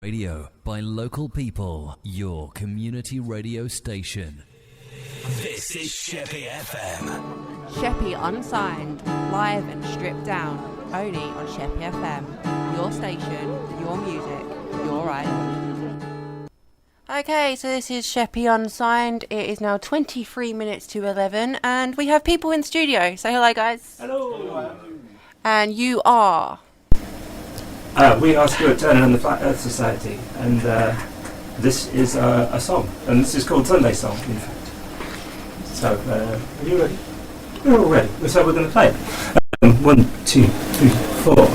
Radio by local people, your community radio station. This is Sheppey FM. Sheppey Unsigned, live and stripped down, only on Sheppey FM. Your station, your music, your island. Okay, so this is Sheppey Unsigned. It is now 23 minutes to 11, and we have people in the studio. Say hello, guys. Hello. And you are... We are Stuart and the Flat Earth Society, and this is a song, and this is called Sunday Song, in fact. So, are you ready? We're all ready, so we're going to play. 1, 2, 3, 4.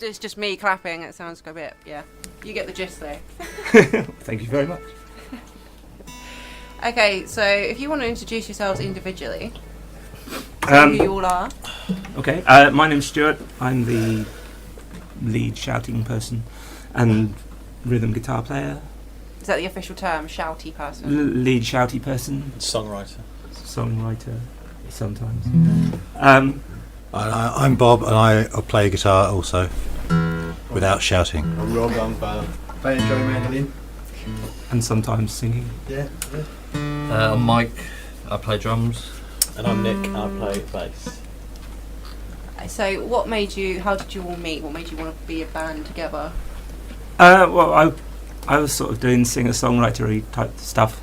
It's just me clapping. It sounds a bit, yeah. You get the gist though. Thank you very much. Okay, so if you want to introduce yourselves individually, who you all are. Okay, my name's Stuart. I'm the lead shouting person and rhythm guitar player. Is that the official term, shouty person? Lead shouty person. Songwriter, sometimes. I'm Bob, and I play guitar also, without shouting. I'm Rob, I'm playing drum and mandolin. And sometimes singing. Yeah. I'm Mike, I play drums. And I'm Nick, I play bass. So how did you all meet? What made you want to be a band together? Well, I was sort of doing singer-songwritery type stuff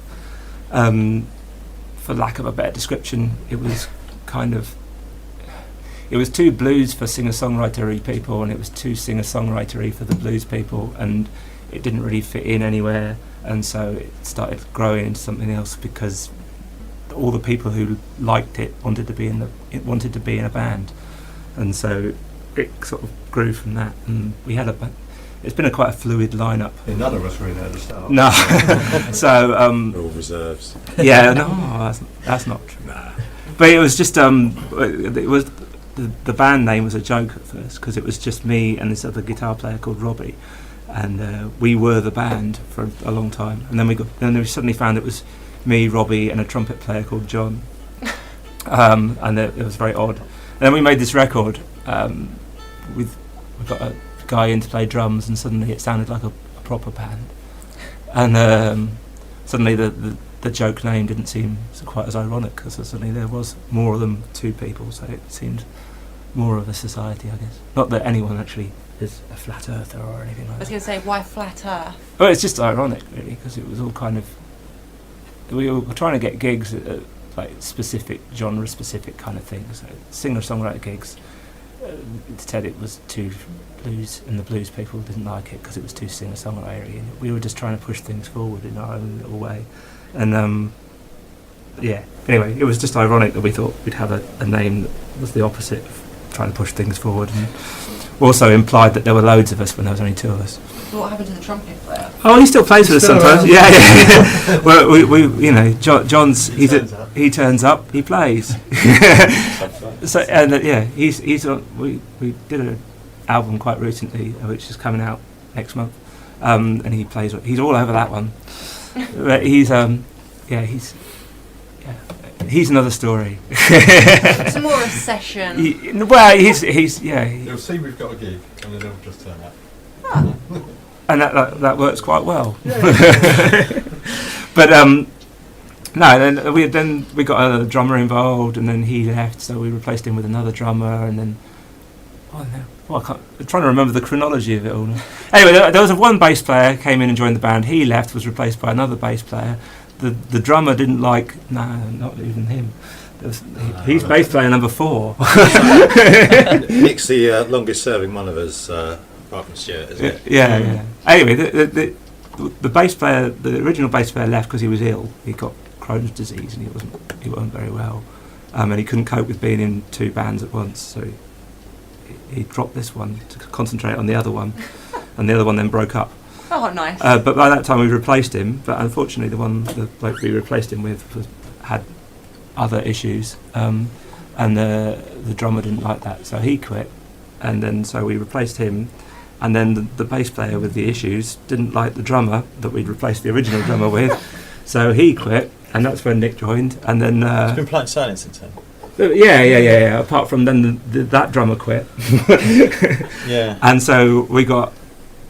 For lack of a better description, it was too blues for singer-songwritery people, and it was too singer-songwritery for the blues people, and it didn't really fit in anywhere, and so it started growing into something else because all the people who liked it wanted to be in a band, and so it sort of grew from that. And we had it's been quite a fluid lineup. None of us were in there at the start. No, so all reserves. yeah, no, that's not true. Nah. But it was just it was the band name was a joke at first because it was just me and this other guitar player called Robbie, and we were the band for a long time. And then we suddenly found it was me, Robbie, and a trumpet player called John, and it was very odd. And then we made this record. We got a guy in to play drums, and suddenly it sounded like a proper band. And suddenly the joke name didn't seem quite as ironic because suddenly there was more than two people, so it seemed more of a society, I guess. Not that anyone actually is a flat earther or anything like that. I was going to say, why flat earth? Well, it's just ironic, really, because it was all kind of... We were trying to get gigs at like specific, genre-specific kind of things. So singer-songwriter gigs. Instead, it was too blues, and the blues people didn't like it because it was too singer-songwritery. And we were just trying to push things forward in our own little way. And yeah, anyway, it was just ironic that we thought we'd have a name that was the opposite of trying to push things forward, and also implied that there were loads of us when there was only two of us. What happened to the trumpet player? Oh, he still plays with us sometimes. Yeah. Well, we you know, John's he turns up, he plays. So and yeah, he's on, we did an album quite recently, which is coming out next month, and he's all over that one. But he's another story. It's more a session. He's They'll see we've got a gig, and then they'll just turn up. Oh. And that works quite well. But no, then we got a drummer involved, and then he left, so we replaced him with another drummer, and then I'm trying to remember the chronology of it all. Anyway, there was one bass player came in and joined the band. He left, was replaced by another bass player. The drummer didn't like. No, not even him. He's bass player number 4. Nick's the longest serving one of us, apart from Stuart, isn't it? Yeah. Anyway, the bass player, the original bass player, left because he was ill. He got Crohn's disease and he wasn't very well, and he couldn't cope with being in two bands at once. So he dropped this one to concentrate on the other one, and the other one then broke up. Oh, nice. But by that time we replaced him. But unfortunately, the bloke we replaced him with had other issues, and the drummer didn't like that, so he quit. And then so we replaced him, and then the bass player with the issues didn't like the drummer that we'd replaced the original drummer with, so he quit, and that's when Nick joined. And then It's been playing silent since then. Yeah. Apart from then that drummer quit. Yeah. And so we got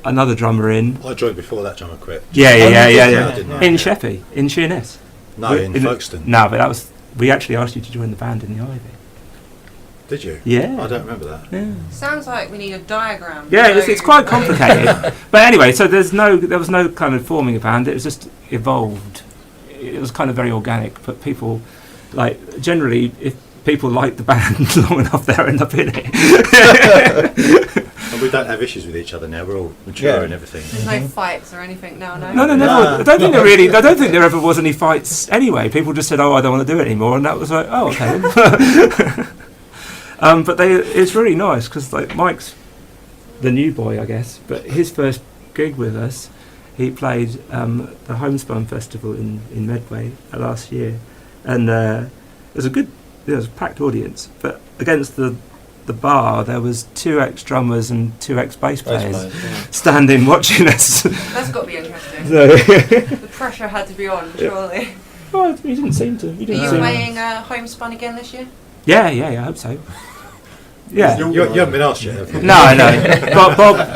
another drummer in. I joined before that drummer quit. Yeah. didn't I? In Sheppey, in Sheerness. No, in Folkestone. No, but we actually asked you to join the band in the Ivy. Did you? Yeah. I don't remember that. Yeah. Sounds like we need a diagram. Yeah, it's quite complicated. But anyway, so there was no kind of forming a band. It was just evolved. It was kind of very organic. But people, like, generally, if people like the band long enough, they'll end up in it. And we don't have issues with each other now. We're all mature and everything. There's no fights or anything now, no? No, never. I don't think there ever was any fights anyway. People just said, "Oh, I don't want to do it anymore," and that was like, "Oh, okay." But it's really nice because like Mike's the new boy, I guess. But his first gig with us, he played the Homespun Festival in Medway last year, and it was a packed audience. But against the bar, there was 2 ex-drummers and 2 ex-bass players standing watching us. That's got to be interesting. So The pressure had to be on, surely. well, he didn't seem to. Are you playing Homespun again this year? Yeah, I hope so. Yeah. You haven't been asked yet, have you? No.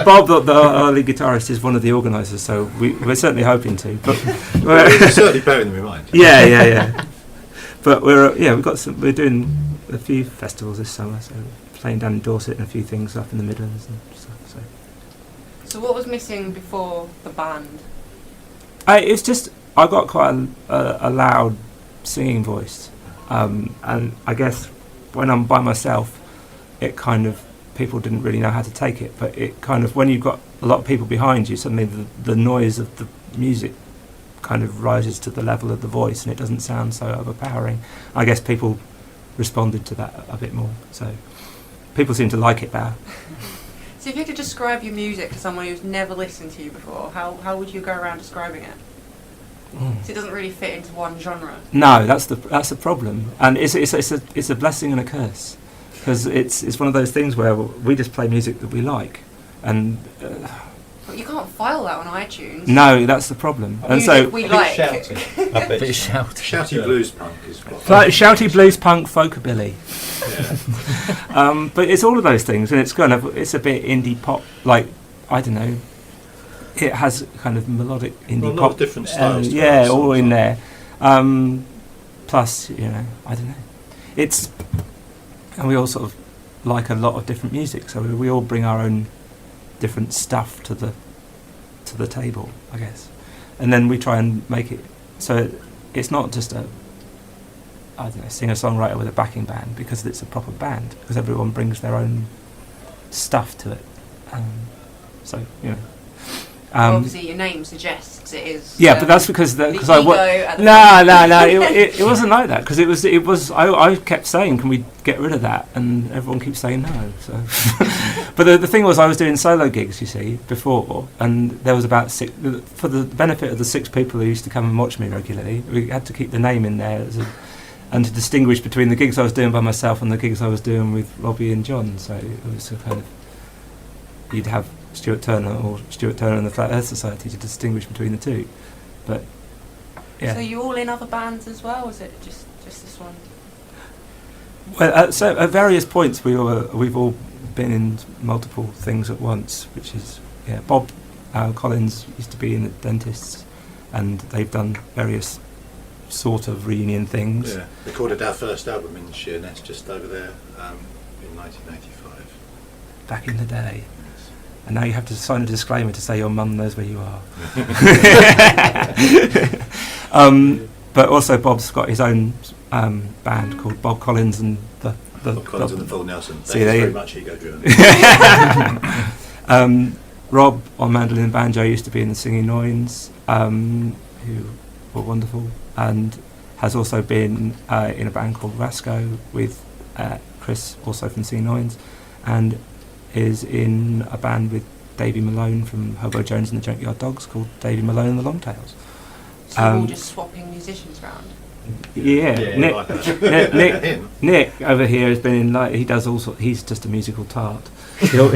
Bob, the early guitarist, is one of the organisers, so we're certainly hoping to. But We're certainly bearing them in mind. Yeah. But we're doing a few festivals this summer, so playing down in Dorset and a few things up in the Midlands and stuff. So what was missing before the band? It's just I got quite a loud singing voice, and I guess when I'm by myself, it kind of, people didn't really know how to take it, but it kind of, when you've got a lot of people behind you, suddenly the noise of the music kind of rises to the level of the voice, and it doesn't sound so overpowering. I guess people responded to that a bit more, so people seem to like it better. So if you could describe your music to someone who's never listened to you before, how would you go around describing it? So it doesn't really fit into one genre. No, that's the problem, and it's a blessing and a curse, because it's one of those things where we just play music that we like, and But you can't file that on iTunes. no, that's the problem. And so we like. Shouty. A bit shouty. Shouty blues punk is what. shouty blues punk folkabilly. But it's all of those things, and it's a bit indie pop, like, I don't know. It has kind of melodic indie Well, a lot pop, of different styles to yeah, it, all in sometimes. there. Plus, I don't know. It's, and we all sort of like a lot of different music, so we all bring our own different stuff to the table, I guess, and then we try and make it so it's not just a, I don't know, singer-songwriter with a backing band, because it's a proper band, because everyone brings their own stuff to it. Obviously, your name suggests it is. Yeah, but that's because I No. it wasn't like that, because it was I kept saying, can we get rid of that, and everyone keeps saying no. So, but the thing was, I was doing solo gigs, you see, before, and there was about 6, for the benefit of the 6 people who used to come and watch me regularly. We had to keep the name in there and to distinguish between the gigs I was doing by myself and the gigs I was doing with Robbie and John. So it was a kind of, you'd have Stuart Turner and the Flat Earth Society to distinguish between the two, but yeah. So you all in other bands as well? Or is it just this one? Well, so at various points we've all been in multiple things at once, which is Bob Collins used to be in the Dentists, and they've done various sort of reunion things. Yeah, recorded our first album in Sheerness just over there in 1985. Back in the day. And now you have to sign a disclaimer to say your mum knows where you are. But also Bob's got his own band called Bob Collins and the Bob Collins and the Full Nelson. See, They're they- very much ego-driven. Rob on mandolin and banjo used to be in the Singing Noins, who were wonderful, and has also been in a band called Rasco with Chris, also from Singing Noins, and is in a band with Davey Malone from Hobo Jones and the Junkyard Dogs called Davey Malone and the Longtails. So you're all just swapping musicians around? Yeah, Yeah, like that. Nick over here has been in, like, he does all sorts. He's just a musical tart. He'll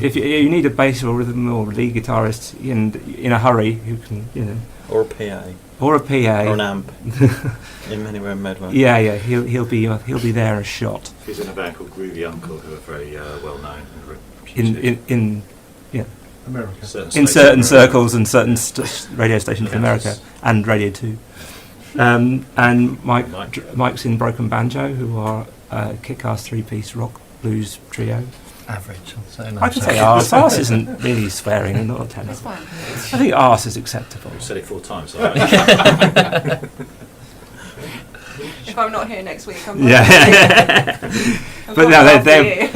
if you need a bass or rhythm or lead guitarist in a hurry, who can, Or a PA. or a PA Or an amp. In Anywhere in Medway. Yeah, he'll be there in a shot. He's in a band called Groovy Uncle, who are very well known and In America. certain circles and certain radio stations in America and Radio 2. And Mike's in Broken Banjo, who are a kick-ass 3-piece rock blues trio. Average. I'll say no. I can say arse. Arse isn't really swearing and not a tenor. That's fine. I think arse is acceptable. I've said it 4 times. If I'm not here next week, I'm Yeah. But no, they're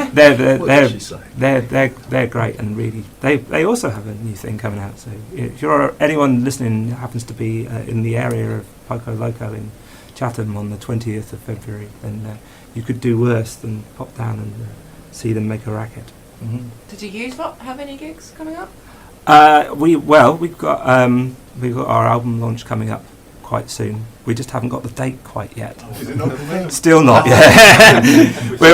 they're great, and really they also have a new thing coming out. So if you're anyone listening happens to be in the area of Poco Loco in Chatham on the 20th of February, then you could do worse than pop down and see them make a racket. Mm-hmm. Did you use what? Have any gigs coming up? We've got our album launch coming up quite soon. We just haven't got the date quite yet. Is it not confirmed? Still not yet. You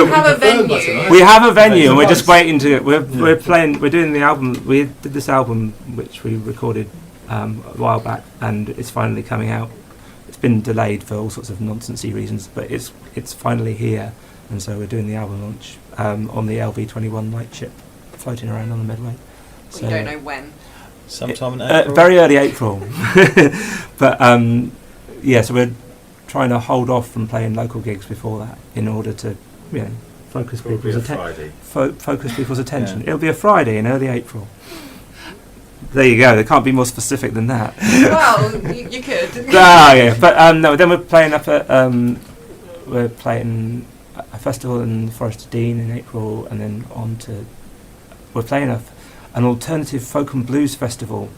have a venue. We have a venue, and we're just waiting to. We're playing. We're doing the album. We did this album, which we recorded a while back, and it's finally coming out. It's been delayed for all sorts of nonsensy reasons, but it's finally here, and so we're doing the album launch on the LV-21 lightship floating around on the Medway. Well, you don't know when. Sometime in April. Very early April. But so we're trying to hold off from playing local gigs before that in order to focus Probably people's a Friday. focus people's attention. Yeah. It'll be a Friday in early April. There you go. They can't be more specific than that. Well, you could. Yeah. But no. Then we're playing up at we're playing a festival in the Forest of Dean in April, and then we're playing an alternative folk and blues festival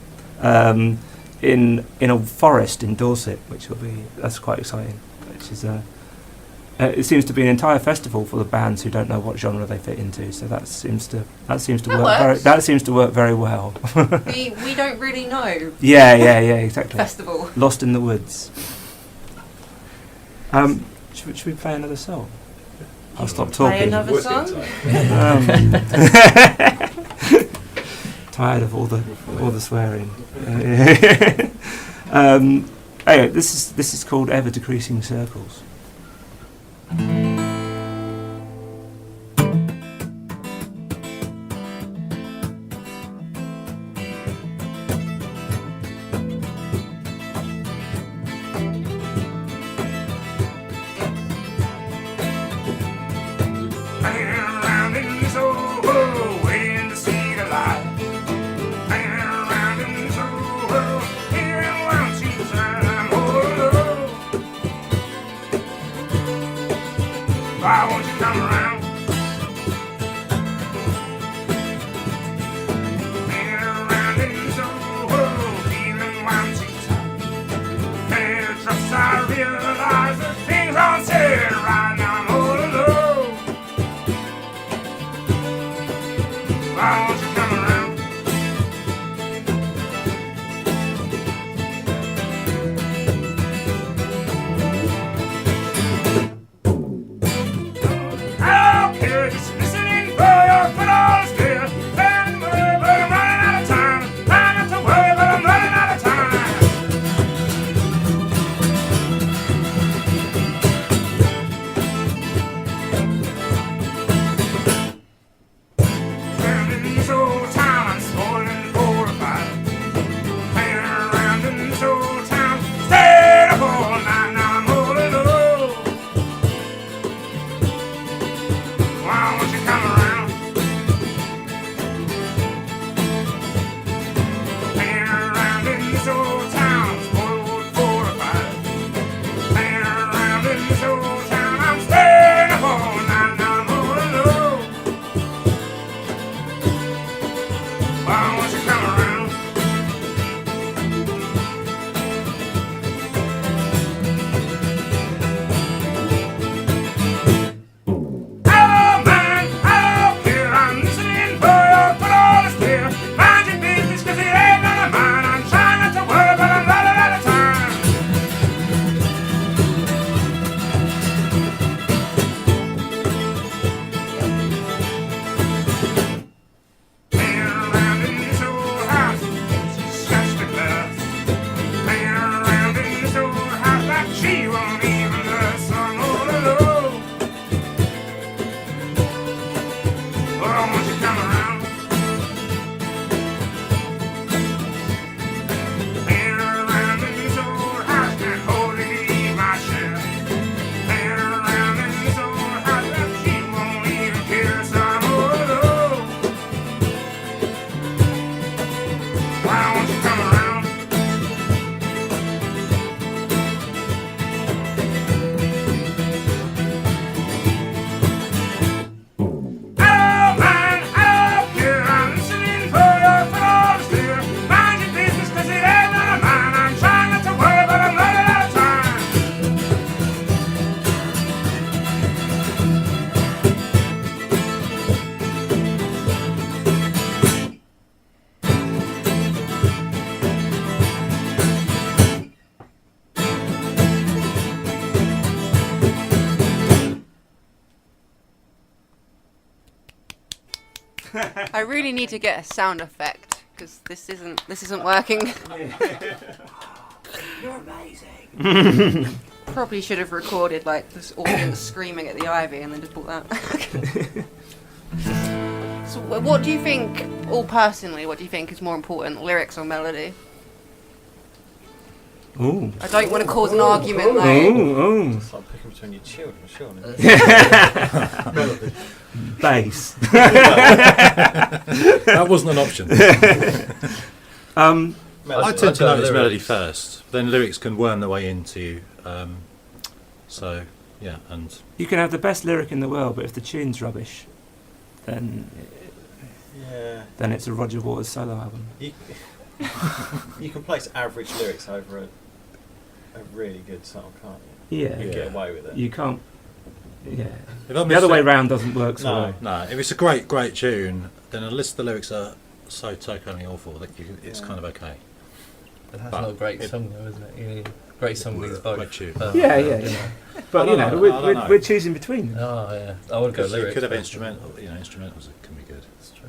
in a forest in Dorset, that's quite exciting. Which is it seems to be an entire festival full of bands who don't know what genre they fit into. So that seems to work very well. we don't really know. Yeah, exactly. Festival. Lost in the woods. Should we play another song? I'll stop talking. Play another song. Tired of all the swearing. Anyway, this is called Ever Decreasing Circles. Why won't you come around? Hanging around in this old world, feeling one too tight. And trust I realize that things aren't said right now. I'm all alone. Why won't you come around? I really need to get a sound effect because this isn't working. You're amazing. Probably should have recorded like this audience screaming at the ivy and then just brought that. So, what do you think? Personally, what do you think is more important, lyrics or melody? Ooh. I don't want to cause an argument. Ooh. It's like picking between your children, surely. Bass. That wasn't an option. I tend to go notice melody lyrics. first, then lyrics can worm their way into. So yeah, and You can have the best lyric in the world, but if the tune's rubbish, then it's a Roger Waters solo album. You can place average lyrics over a really good song, can't you? Yeah. You get away with it. You can't. Yeah. if I The other way round doesn't work so No. well. No, if it's a great tune, then unless the lyrics are so totally awful, that it's kind of okay. But that's But not a great it- song, though, isn't it? You need great song needs both. Great tune. Yeah. But I you don't know, know, I don't we're, know. we're choosing between them. Oh yeah, I would go Because you lyrics. could have but- instrumental. Instrumentals can be good. That's true.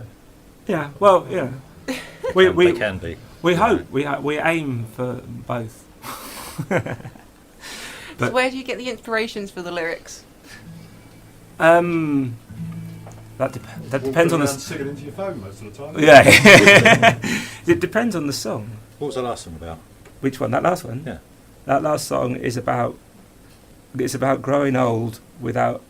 Yeah. Well, yeah. They We can be. we hope we aim for both. So But- where do you get the inspirations for the lyrics? That depends on the. Singing into your phone most of the time. Yeah. It depends on the song. What was the last song about? Which one? That last one? Yeah. That last song is about. It's about growing old without.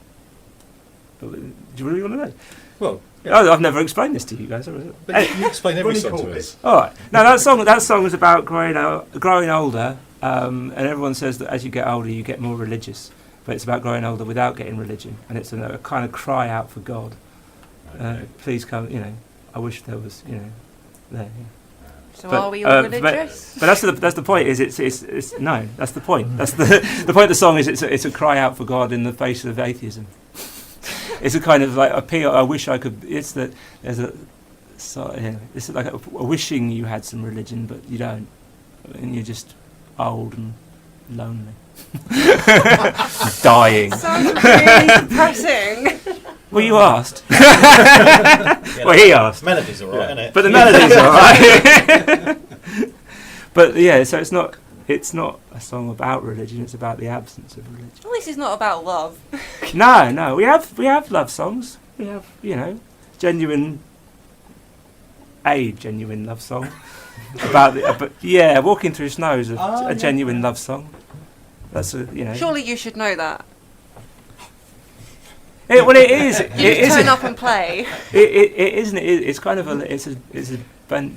Do you really want to know? Well, Oh, I've never explained this to you guys. Have I? but you explain every Bunny song to Corbett. us. All right. Now that song was about growing older, and everyone says that as you get older, you get more religious. But it's about growing older without getting religion, and it's a kind of cry out for God. Please come. I wish there was. There. So But, are we all but- religious? But that's the point. Is it's no. That's the point. That's the point of the song. Is it's a cry out for God in the face of atheism. It's a kind of like appeal. I wish I could. It's that there's a. So it's like a wishing you had some religion, but you don't, and you're just old and lonely, dying. Sounds really depressing. Well, you asked. Yeah, Well, he asked. Melody's alright, isn't it? But the melody's alright. But yeah, so it's not a song about religion. It's about the absence of religion. Well, this is not about love. No, we have love songs. We have genuine love song about walking through snow is a genuine love song. That's Surely you should know that. It is. It You just is. turn up and play. It isn't. It's kind of it's a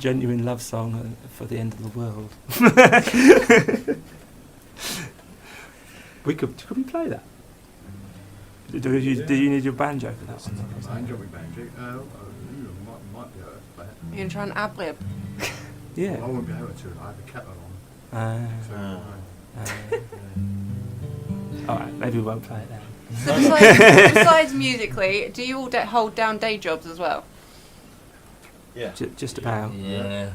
genuine love song for the end of the world. Could we play that? Do you need your banjo for that? Banjo. Might be able to play it. You're going to try and ad-lib. Yeah. I won't be able to. I have a kettle on. So, All right, maybe we won't play it then. So besides musically, do you all hold down day jobs as well? Yeah. Just about. Yeah.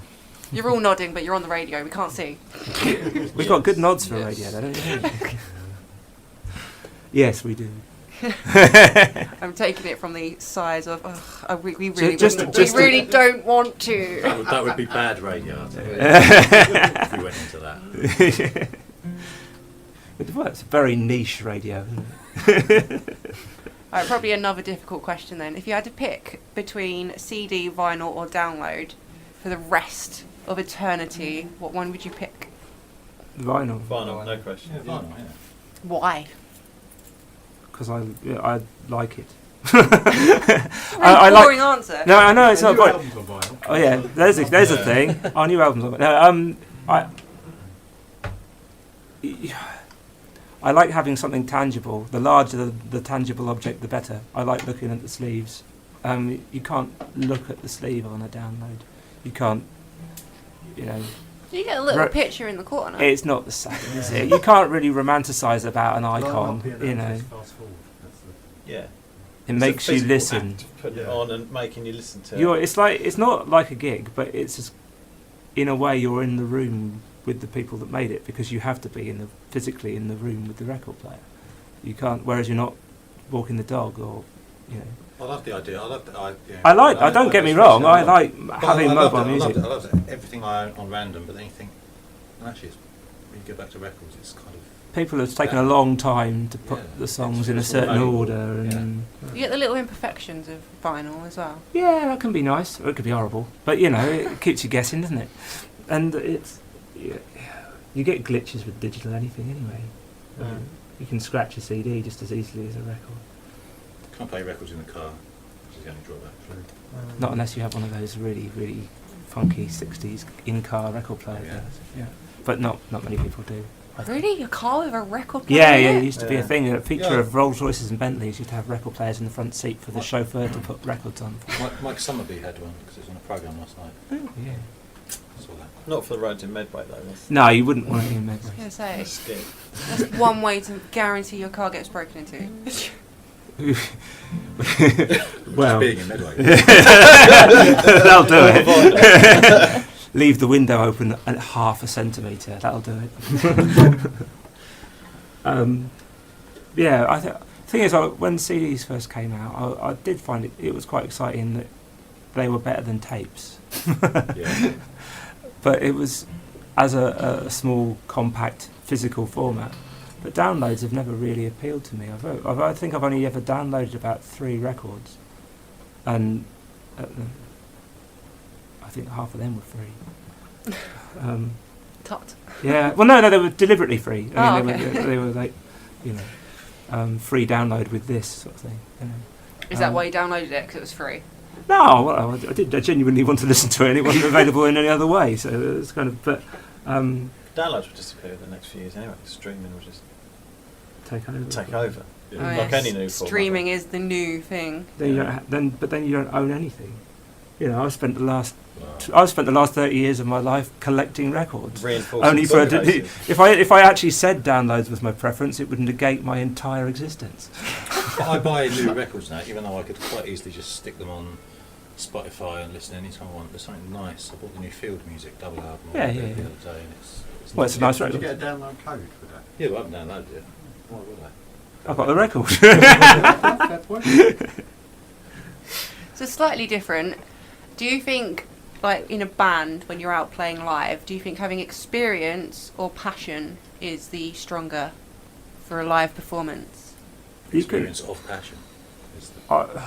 You're all nodding, but you're on the radio. We can't see. We've got good nods for radio, though, don't you? Yes, we do. I'm taking it from the size of. We Just really don't want to. That would be bad radio, I'll tell you. If we went into that. Well, it's a very niche radio, isn't it? Alright, probably another difficult question then. If you had to pick between CD, vinyl, or download for the rest of eternity, what one would you pick? Vinyl. Vinyl, no question. Yeah, vinyl, yeah. Why? Because I like it. Really boring answer. No, I know it's not. New But, albums on vinyl. oh yeah, there's a thing. Our new album's on. No, I like having something tangible. The larger the tangible object, the better. I like looking at the sleeves. You can't look at the sleeve on a download. You can't. You get a little Right. picture in the corner. It's not the same, is it? You can't really romanticise about an icon. Fast forward. That's the- Yeah. It It's a makes you physical listen. act of putting it on and making you listen to It's not like a gig, but it's just, in a way you're in the room with the people that made it, because you have to be physically in the room with the record player. You can't, whereas you're not walking the dog or. I love the idea. Don't get me wrong. I like having mobile I music. loved it. Everything I own on random, but then you think, well, actually, when you go back to records, it's kind of. People have taken a long time to put Yeah, the songs it's in a all certain valuable. order, and You get the little imperfections of vinyl as well. yeah, that can be nice, or it could be horrible. But it keeps you guessing, doesn't it? And you get glitches with digital anything anyway. You can scratch a CD just as easily as a record. Can't play records in the car, which is the only drawback. Not unless you have one of those really, really funky 60s in-car record player Yeah. does. Yeah, but not many people do. Really? A car with a record player? Yeah, in yeah, it? it used to be a Yeah. thing. A feature Yeah. of Rolls Royces and Bentleys used to have record players in the front seat for the chauffeur to put records on. Mike Summerby had one because it was on a programme last night. Yeah. Saw that. Not for the roads in Medway though. That's No, you wouldn't want it in I was going Medway. to say, scary. that's one way to guarantee your car gets broken into. Well, Being in Medway. that'll do it. Leave the window open at half a centimetre. That'll do it. Yeah, I think. Thing is, when CDs first came out, I did find it was quite exciting that they were better than tapes. Yeah. But it was as a small, compact, physical format. But downloads have never really appealed to me. I think I've only ever downloaded about 3 records, and I think half of them were free. Tot. Yeah, well, no, they were deliberately free. I mean, Oh, okay. they were like, free download with this sort of thing. You know. Is that why you downloaded it? Because it was free? No, well, I did. I genuinely want to listen to it, and it wasn't available in any other way. So it was kind of, but Downloads will disappear in the next few years anyway. 'Cause streaming will just take over. take over. Oh, Like yes. any new format. Streaming is the new thing. Then you don't. But then you don't own anything. You know, I've spent the last Wow. 30 years of my life collecting records. Reinforcing Only for bookcases. if I actually said downloads was my preference, it would negate my entire existence. I buy new records now, even though I could quite easily just stick them on Spotify and listen anytime I want. There's something nice. I bought the new Field Music double album Yeah, the yeah, other yeah. day, and it's Well, it's a nice Did you record. get a download code for that? Yeah, well, I haven't downloaded it. Why would I? I've got the record. Fair point. So slightly different. Do you think, like in a band, when you're out playing live, do you think having experience or passion is the stronger for a live performance? You can. Experience of passion. Is the,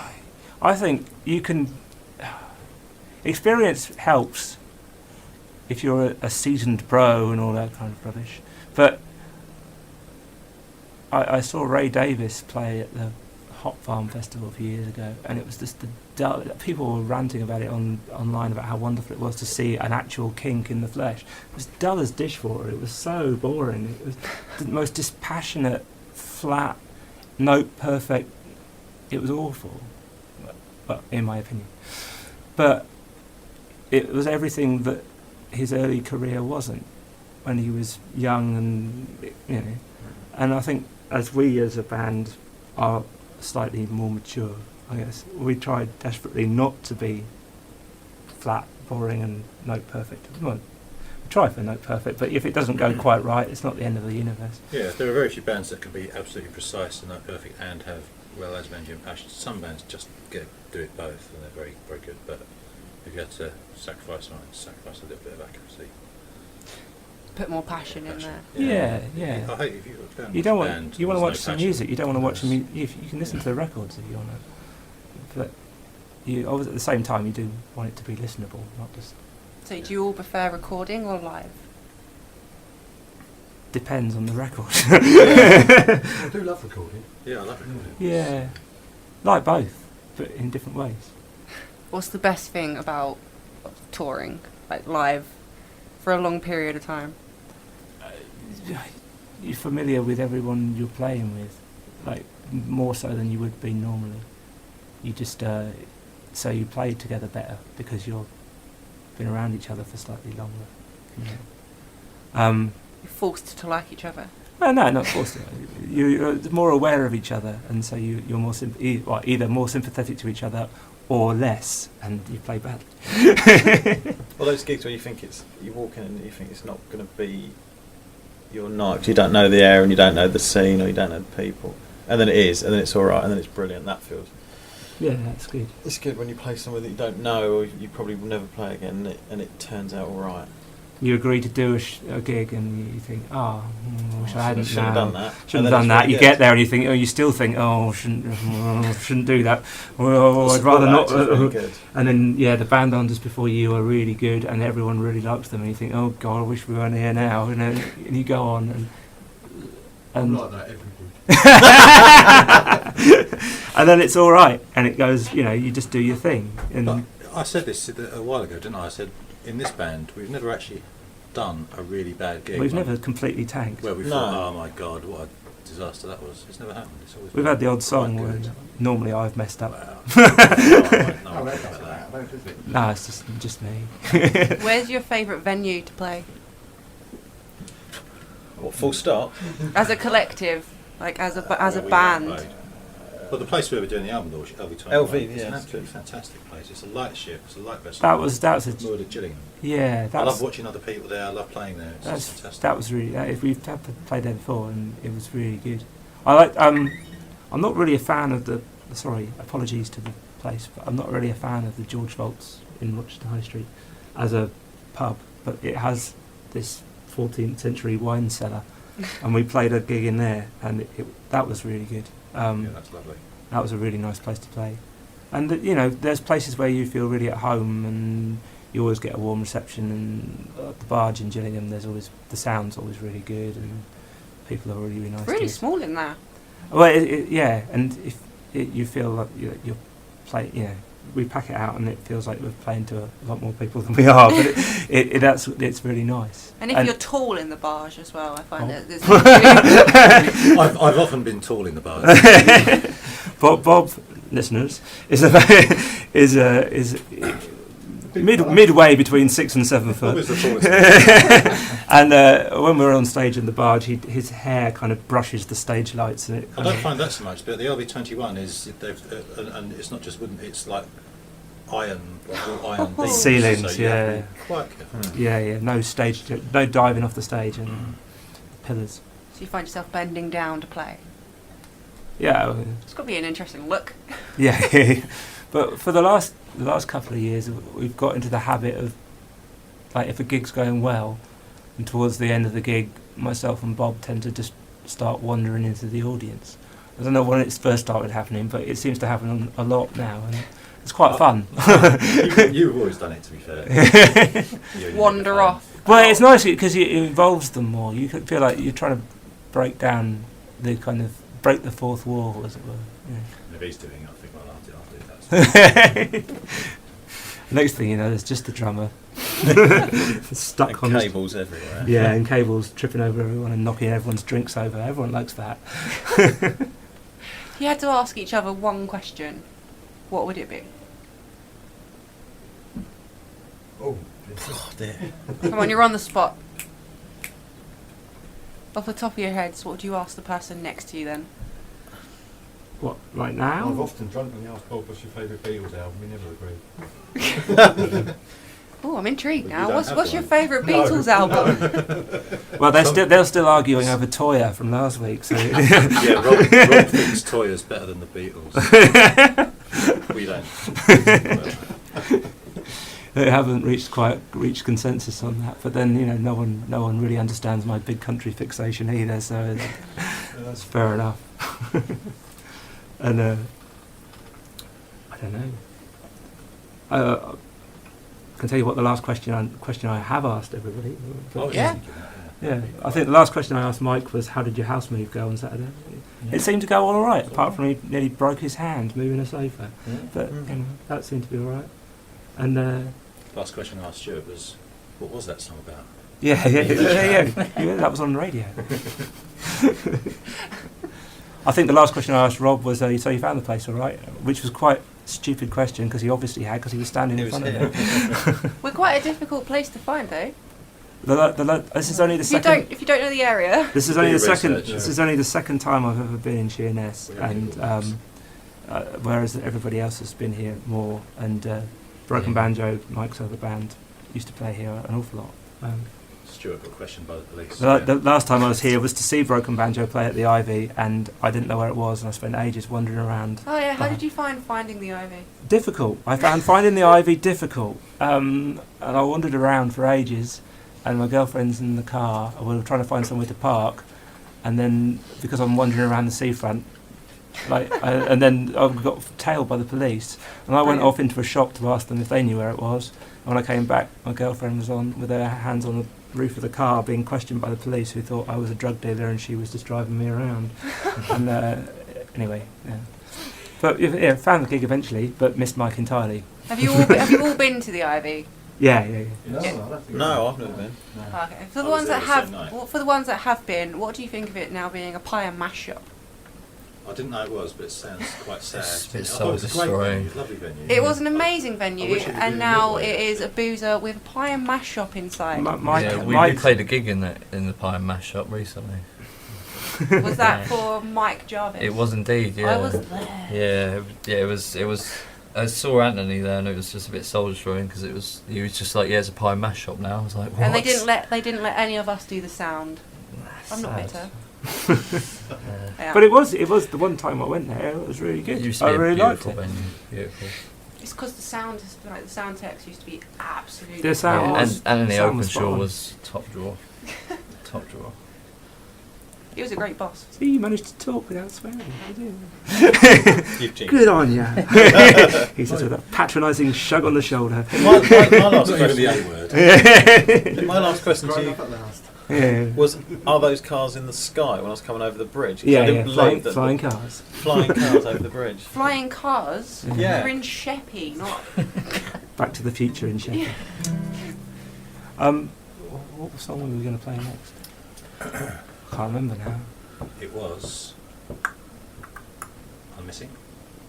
I think you can. Experience helps if you're a seasoned pro and all that kind of rubbish. But I saw Ray Davis play at the Hot Farm Festival a few years ago, and it was just people were ranting about it online about how wonderful it was to see an actual kink in the flesh. It was dull as dishwater. It was so boring. It was the most dispassionate, flat, note perfect. It was awful, well, in my opinion. But it was everything that his early career wasn't when he was young, and And I think as we as a band are slightly more mature, I guess we tried desperately not to be flat, boring, and note perfect. Well, we try for note perfect, but if it doesn't go quite right, it's not the end of the universe. yeah, there are very few bands that can be absolutely precise and not perfect and have well as energy and passion. Some bands just do it both, and they're very, very good. But if you had to sacrifice a little bit of accuracy. Put more passion in there. Yeah, yeah. I hate if you don't You don't watch a want band you want to with watch no some passion. music. You don't want to watch some. You can listen to the records if you want to, but you always at the same time you do want it to be listenable, not just. So do you all prefer recording or live? Depends on the record. I do love recording. Yeah, I love recording. Yeah, like both, but in different ways. What's the best thing about touring, like live, for a long period of time? You're familiar with everyone you're playing with, like more so than you would be normally. You just so you play together better because you've been around each other for slightly longer. You're forced to like each other. Well, no, not forced to. You're more aware of each other, and so you're more either more sympathetic to each other or less, and you play badly. Well, those gigs where you walk in and you think it's not going to be your night, 'cause you don't know the air and you don't know the scene or you don't know the people, and then it is, and then it's all right, and then it's brilliant. That feels. Yeah, that's good. It's good when you play somewhere that you don't know or you probably will never play again, and it turns out all right. You agree to do a gig, and you think, I wish I hadn't Shouldn't have now. done that. Shouldn't And have then done it's that. really You good. get there and you think, you still think, shouldn't do that. Well, I'd rather not. Really good. And then, the band on just before you are really good, and everyone really likes them, and you think, oh God, I wish we weren't here now. And then you go on, I'm and like that every week. and then it's all right, and it goes. You just do your thing. And But I said this a while ago, didn't I? I said in this band, we've never actually done a really bad gig. We've never completely tanked. Where we No. thought, oh my god, what a disaster that was. It's never happened. It's always We've been had the odd song quite where good. normally I've messed up. Wow. Oh, No, that's about that. about is it? No, it's just me. Where's your favourite venue to play? What, full stop? As a collective, like as a Where we band. played. Well, the place where we're doing the album launch, LV21, LV, it's yeah, an it's absolutely fantastic place. It's a light ship, it's a light vessel. That was Moored at Gillingham. yeah. I love That's watching other people there. I love playing there. It's just fantastic. that was really. We've played there before, and it was really good. I like. I'm not really a fan of the. Sorry, apologies to the place, but I'm not really a fan of the George Volts in Rochester High Street as a pub. But it has this 14th century wine cellar, and we played a gig in there, and that was really good. Yeah, that's lovely. That was a really nice place to play. And there's places where you feel really at home, and you always get a warm reception. And at the Barge in Gillingham, there's always the sound's always really good, and people are really nice. Really to us. small in there. Well, yeah, and if you feel like you're playing, we pack it out, and it feels like we're playing to a lot more people than we are. But it's really nice. And if you're tall in the barge as well, I find that there's I've often been tall in the bar. Bob, listeners, is midway between 6 and 7 foot. Always the tallest. And when we're on stage in the Barge, his hair kind of brushes the stage lights, and I don't find that so much, but the LV21 is and it's not just wooden; it's like iron, all iron beams. Ceilings, so you have to yeah. be quite careful. yeah, no diving off the stage, and pillars. So you find yourself bending down to play. Yeah, It's got to be an interesting look. yeah. But for the last couple of years, we've got into the habit of, like, if a gig's going well, and towards the end of the gig, myself and Bob tend to just start wandering into the audience. I don't know when it first started happening, but it seems to happen a lot now, and it's quite fun. You've always done it, to be fair. Wander off. Well, it's nice because it involves them more. You could feel like you're trying to break the fourth wall, as it were. Yeah. If he's doing it, I think, well, I'll do that. Next thing you know, there's just the drummer stuck on And cables everywhere. Yeah, and cables tripping over everyone and knocking everyone's drinks over. Everyone likes that. If you had to ask each other one question, what would it be? Oh, Oh, dear. Come on, you're on the spot. Off the top of your heads, what would you ask the person next to you then? What, right I've now? often drunkenly asked Bob what's your favourite Beatles album. We never agreed. Oh, I'm intrigued But now. you don't What's have your one. faivourite Beatles album? Well, they're still arguing over Toya from last week. So Yeah, Rob thinks Toya's better than the Beatles. We don't. they haven't reached consensus on that. But then no one really understands my big country fixation either. So that's fair enough. And I don't know. I can tell you what the last question I have asked everybody. Oh, Yeah. Yeah, I think the last question I asked Mike was, how did your house move go on Saturday? It seemed to go all right, apart from he nearly broke his hand moving a sofa. But that seemed to be all right. And Last question I asked Stuart was, what was that song about? yeah, that was on the radio. I think the last question I asked Rob was, so you found the place all right? Which was quite a stupid question, because he obviously had, because he was standing in front of it. We're quite a difficult place to find, though. This is only the second. If you don't know the area. This is only the Do your second. research, This yeah. is only the second time I've ever been in Sheerness, and whereas everybody else has been here more. And Broken Banjo, Mike's other band, used to play here an awful lot. Stuart got questioned by the police. The last time I was here was to see Broken Banjo play at the Ivy, and I didn't know where it was, and I spent ages wandering around. Oh yeah, how did you find finding the Ivy? Difficult. I found finding the Ivy difficult, and I wandered around for ages. And my girlfriend's in the car, and we were trying to find somewhere to park, and then because I'm wandering around the seafront, and then I got tailed by the police, and I went off into a shop to ask them if they knew where it was. And when I came back, my girlfriend was on with her hands on the roof of the car, being questioned by the police, who thought I was a drug dealer and she was just driving me around. And anyway, yeah. But found the gig eventually, but missed Mike entirely. Have you all been to the Ivy? Yeah, yeah, yeah. No, I don't think No, I've never been. Okay. For I the was ones there that the have, same night. well, for the ones that have been, what do you think of it now being a pie and mash shop? I didn't know it was, but it sounds quite sad. It's a bit I thought it was a great soul-destroying. venue, lovely venue. It was an amazing I venue, wish it had and been now midway. it is a boozer with a pie and mash shop inside. Yeah, we played a gig in the Pie and Mash shop recently. Was that for Mike Jarvis? It was indeed, yeah. I was there. Yeah, it was. I saw Anthony there, and it was just a bit soul destroying because he was just like, yeah, it's a pie and mash shop now. I was like, what? And they didn't let any of us do the sound. I'm not bitter. Yeah. But it was the one time I went there. It was really good. It used to I be a really liked beautiful it. venue. Beautiful. It's because the sound, like the sound techs used to be absolutely. The sound Yeah, was- and Anthony sound was spot Openshaw on. was top drawer. Top drawer. He was a great boss. See, you managed to talk without swearing. You've jinxed. Good on you. He says with a patronising shug on the shoulder. My last Not even the question. A word. My last question to Right you up at last. Yeah, was: are those cars in the sky when I was coming over the bridge? 'Cause I yeah, didn't yeah. believe that Flying cars. flying cars over the bridge. Flying cars. Yeah. We're in Sheppey, not. Back to the Future in Sheppey. Yeah. What song were we going to play next? Can't remember now. It was. I'm missing.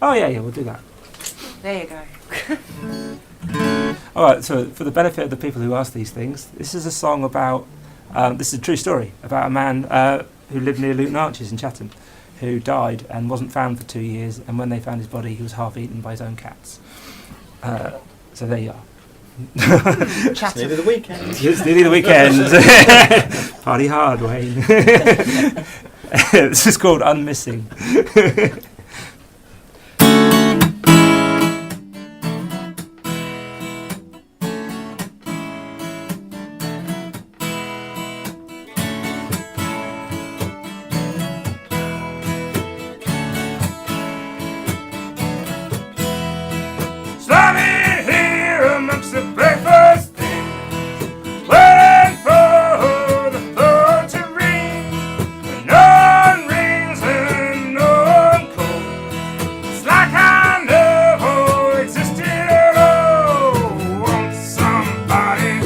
Oh yeah, we'll do that. There you go. All right. So for the benefit of the people who ask these things, this is a song about. This is a true story about a man who lived near Luton Arches in Chatham, who died and wasn't found for 2 years. And when they found his body, he was half eaten by his own cats. So there you are. It's nearly the weekend. It's nearly the weekend. Party hard, Wayne. This is called Unmissing. Standing here amongst the breakfast things, waiting for the phone to ring. But no one rings and no one calls. It's like I never existed at all. Want somebody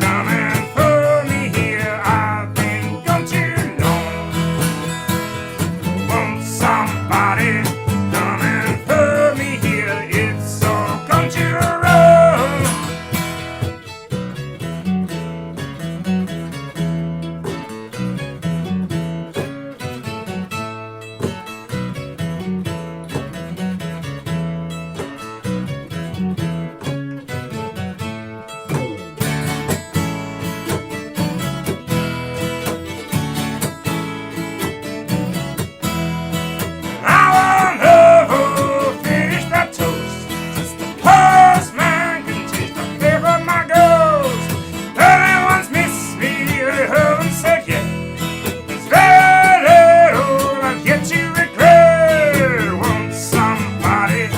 coming for me here? I've been gone too long. Want somebody coming for me here? It's all gone too wrong. I will never finish that toast. Since the postman can taste the flavor of my ghost. Everyone's missed me, they haven't said yet. It's very little I've yet to regret. Want somebody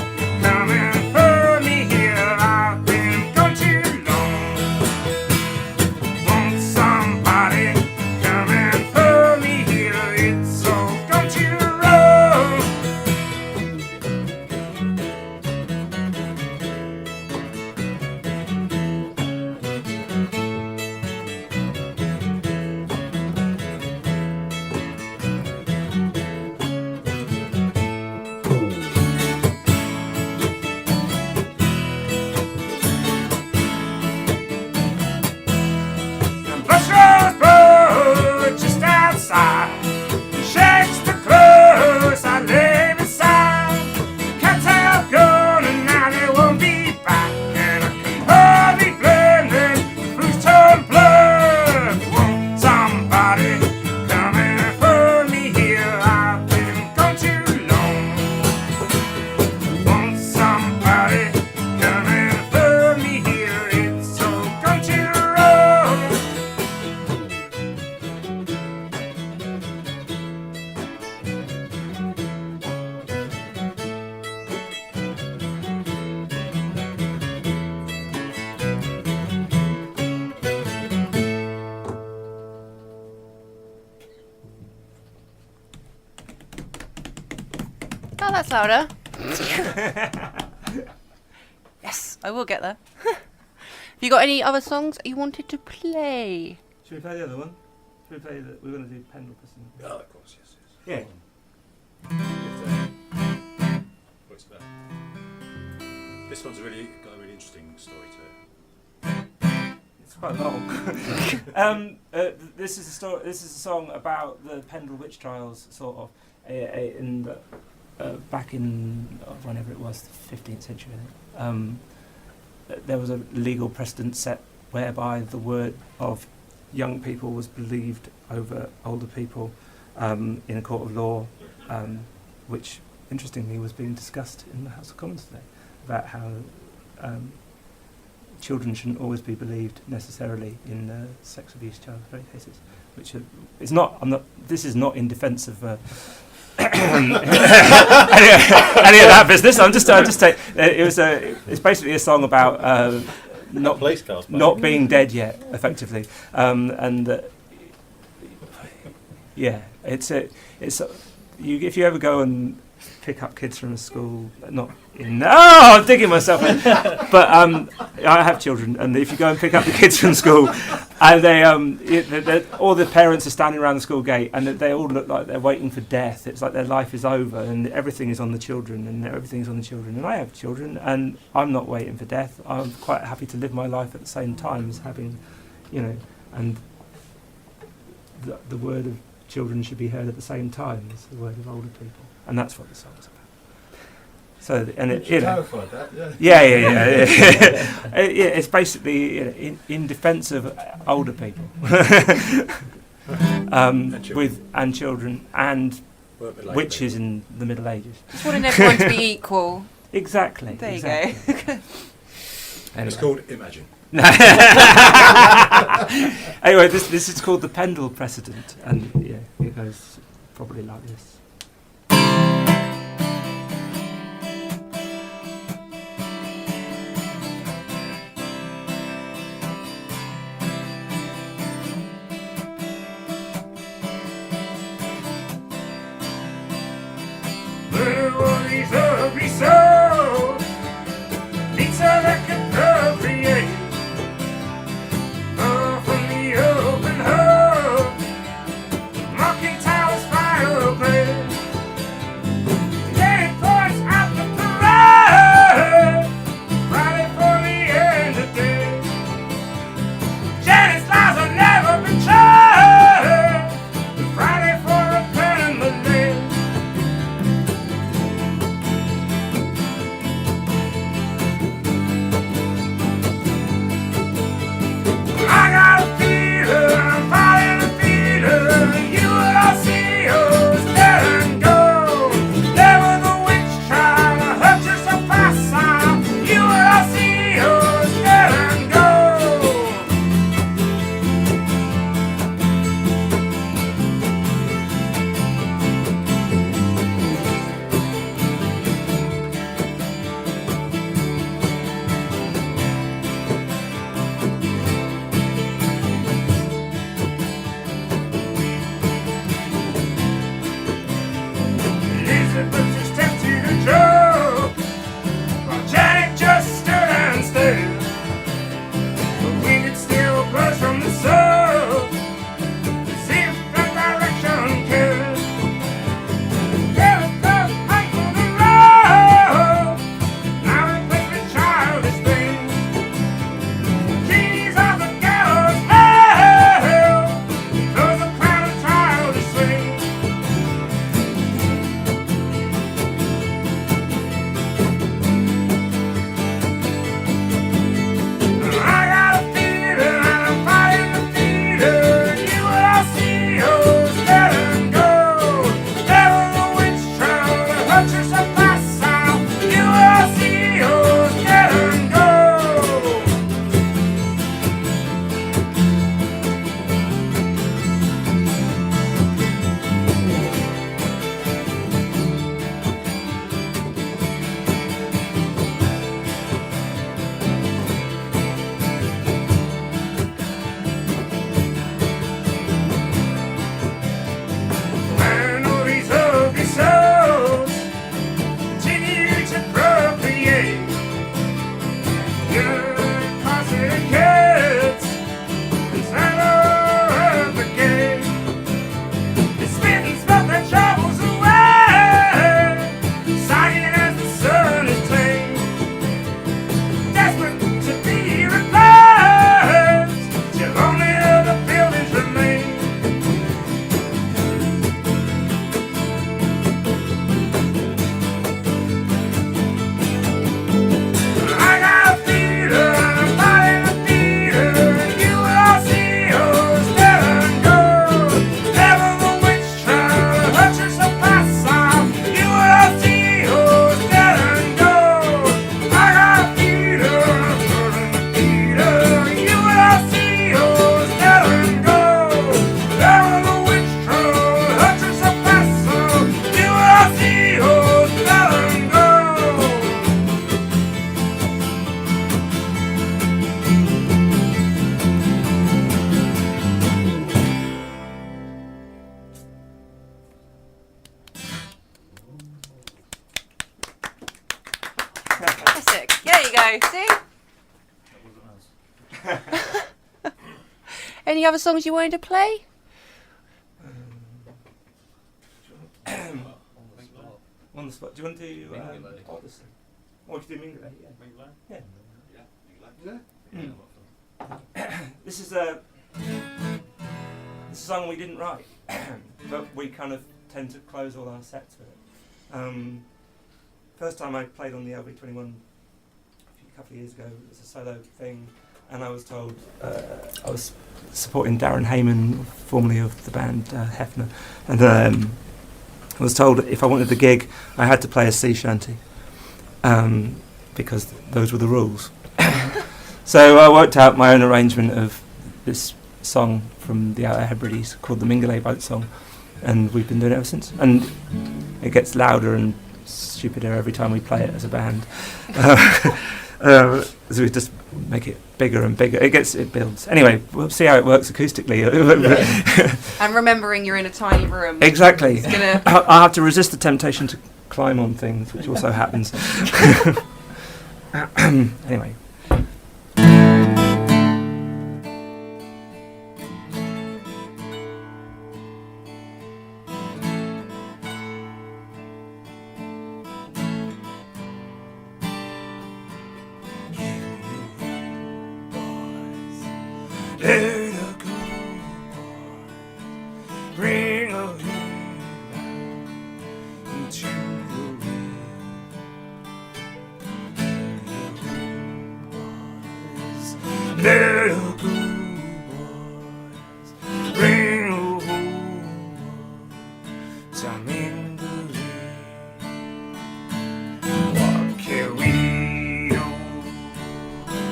coming for me here? I've been gone too long. Want somebody coming for me here? It's all gone too wrong. And Bushro's boat just outside shakes the clothes I lay beside. Cats have gone and now they won't be back, and I can hardly blame them. The fruit's turned blood. Want somebody coming for me here? I've been gone too long. Want somebody coming for me here? It's all gone too wrong. Oh, that's louder. Yes, I will get there. you got any other songs that you wanted to play? Should we play the other one? Should we play the... We're going to do Pendle Pressing. Oh, of course, yes. Yeah. What's that? This one's really got a really interesting story to it. It's quite long. This is a story. This is a song about the Pendle witch trials, sort of, in the, back in whenever it was, the 15th century. I think. There was a legal precedent set whereby the word of young people was believed over older people in a court of law, which interestingly was being discussed in the House of Commons today, about how children shouldn't always be believed necessarily in sex abuse, child rape cases. Which is not. I'm not. This is not in defence of any of that business. It's basically a song about not Police cars, not being dead yet, effectively, yeah, it's if you ever go and pick up kids from a school, I'm digging myself in. But I have children, and if you go and pick up the kids from school, and all the parents are standing around the school gate, and they all look like they're waiting for death. It's like their life is over, and everything is on the children, and everything's on the children. And I have children, and I'm not waiting for death. I'm quite happy to live my life at the same time as having, and the word of children should be heard at the same time as the word of older people, and that's what the song's about. So, and it, clarified that, yeah. Yeah. It's basically in defence of older people, and children and witches in the Middle Ages. Just wanting everyone to be equal. Exactly. There you go. It's called Imagine. Anyway, this is called the Pendle Precedent, and it goes probably like this. you go. See? Any other songs you wanted to play? On the spot. Do you want to do Odyssey? Or do you do Mingale? Yeah. This is a song we didn't write, but we kind of tend to close all our sets with it. First time I played on the LV21 a couple of years ago, it was a solo thing, and I was told I was supporting Darren Hayman, formerly of the band Hefner, and I was told if I wanted the gig, I had to play a sea shanty, because those were the rules. So I worked out my own arrangement of this song from the Outer Hebrides called the Mingale Boat Song, and we've been doing it ever since. And it gets louder and stupider every time we play it as a band. So we just make it bigger and bigger. It builds. Anyway, we'll see how it works acoustically. And remembering you're in a tiny room. Exactly. I have to resist the temptation to climb on things, which also happens. Anyway.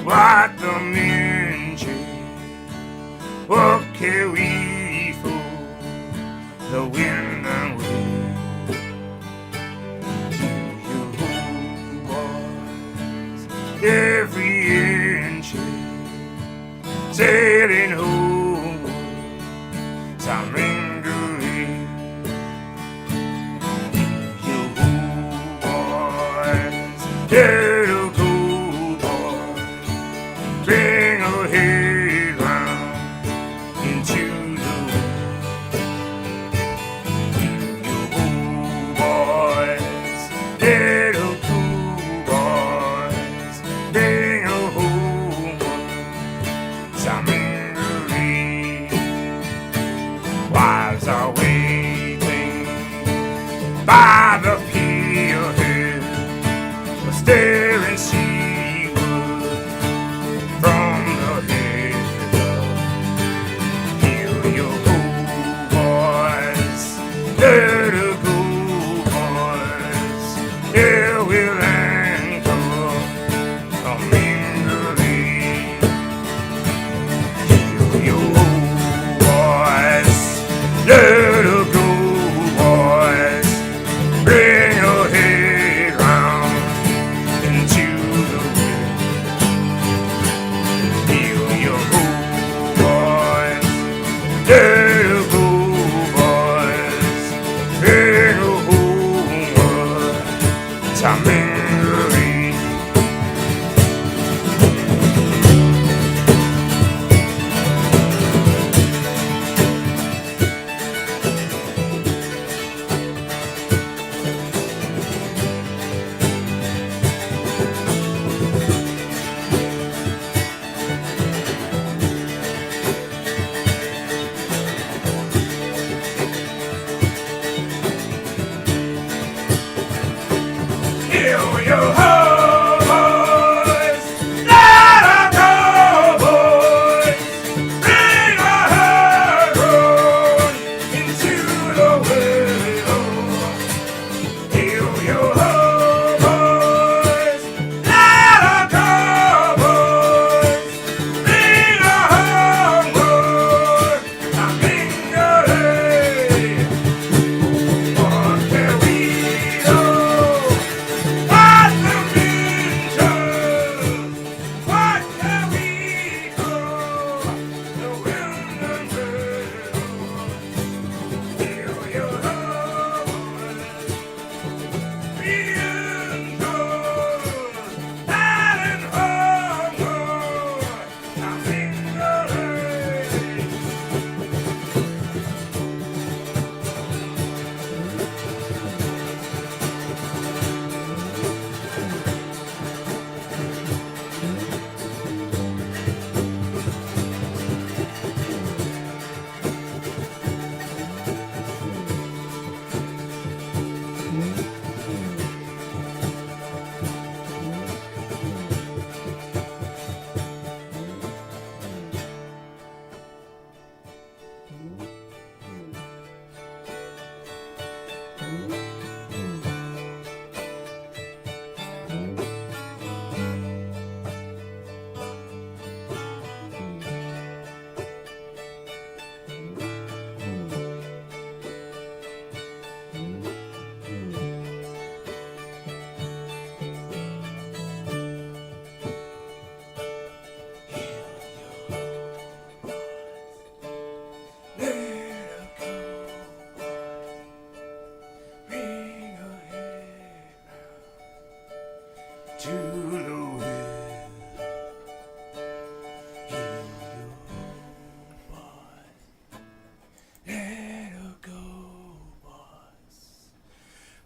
What the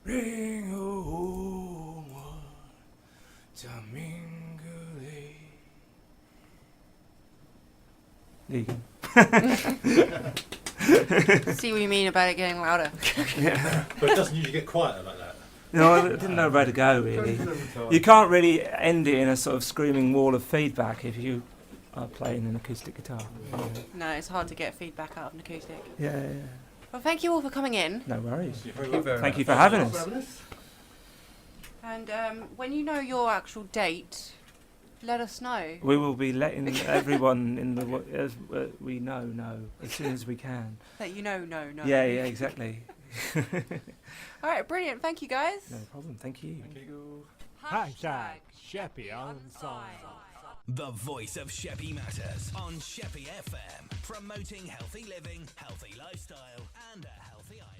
Bring home to mingle. There you go. See what you mean about it getting louder. Yeah. But it doesn't usually get quieter like that. No, I didn't know where to go, really. You can't really end it in a sort of screaming wall of feedback if you are playing an acoustic guitar. No, it's hard to get feedback out of an acoustic. Yeah. Well, thank you all for coming in. No worries. Thank you for having us. And when you know your actual date, let us know. We will be letting everyone in the as we know as soon as we can. That you know. Yeah, exactly. All right, brilliant. Thank you, guys. No problem. Thank you. Hashtag Sheppey Unsigned. The voice of Sheppey matters on Sheppey FM, promoting healthy living, healthy lifestyle, and a healthy island.